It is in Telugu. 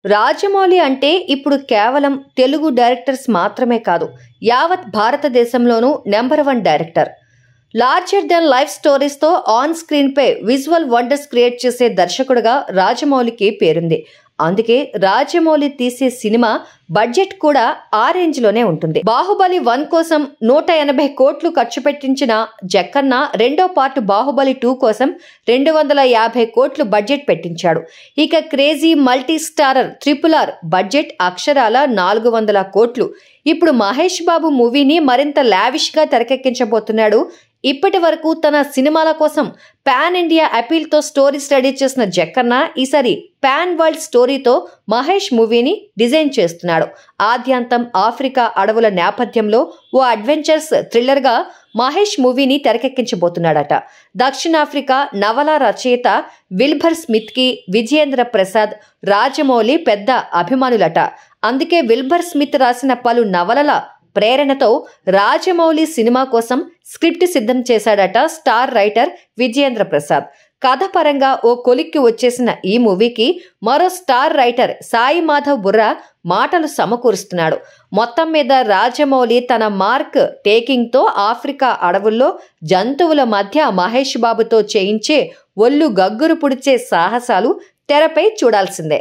రాజమౌళి అంటే ఇప్పుడు కేవలం తెలుగు డైరెక్టర్స్ మాత్రమే కాదు, యావత్ భారతదేశంలోనూ number 1 director. Larger than life స్టోరీస్తో ఆన్ స్క్రీన్పై విజువల్ వండర్స్ క్రియేట్ చేసే దర్శకుడుగా రాజమౌళికి పేరుంది. అందుకే రాజమౌళి తీసే సినిమా బడ్జెట్ కూడా ఆ రేంజ్లోనే ఉంటుంది. బాహుబలి 1 కోసం 180 కోట్లు ఖర్చు పెట్టించిన జక్కన్న రెండో పార్ట్ బాహుబలి 2 కోసం 250 కోట్లు బడ్జెట్ పెట్టించాడు. ఇక crazy multi starrer RRR budget అక్షరాల 400 కోట్లు. ఇప్పుడు మహేష్ బాబు మూవీని మరింత లావిష్గా తెరకెక్కించబోతున్నాడు. ఇప్పటి వరకు తన సినిమాల కోసం పాన్ ఇండియా అపీల్తో స్టోరీస్ రెడీ చేసిన జక్కన్న ఈసారి పాన్ వరల్డ్ స్టోరీతో మహేష్ మూవీని డిజైన్ చేస్తున్నాడు. ఆద్యంతం ఆఫ్రికా అడవుల నేపథ్యంలో ఓ అడ్వెంచర్స్ థ్రిల్లర్గా మహేష్ మూవీని తెరకెక్కించబోతున్నాడట. దక్షిణాఫ్రికా నవల రచయిత విల్బర్ స్మిత్కి విజయేంద్ర ప్రసాద్, రాజమౌళి పెద్ద అభిమానులట. అందుకే విల్బర్ స్మిత్ రాసిన పలు నవలల ప్రేరణతో రాజమౌళి సినిమా కోసం స్క్రిప్ట్ సిద్ధం చేశాడట స్టార్ రైటర్ విజయేంద్ర ప్రసాద్. కథ పరంగా ఓ కొలిక్కి వచ్చేసిన ఈ మూవీకి మరో స్టార్ రైటర్ సాయి మాధవ్ బుర్రా మాటలు సమకూరుస్తున్నాడు. మొత్తం మీద రాజమౌళి తన మార్క్ టేకింగ్తో ఆఫ్రికా అడవుల్లో జంతువుల మధ్య మహేష్ బాబుతో చేయించే ఒళ్ళు గగ్గురు పుడిచే సాహసాలు తెరపై చూడాల్సిందే.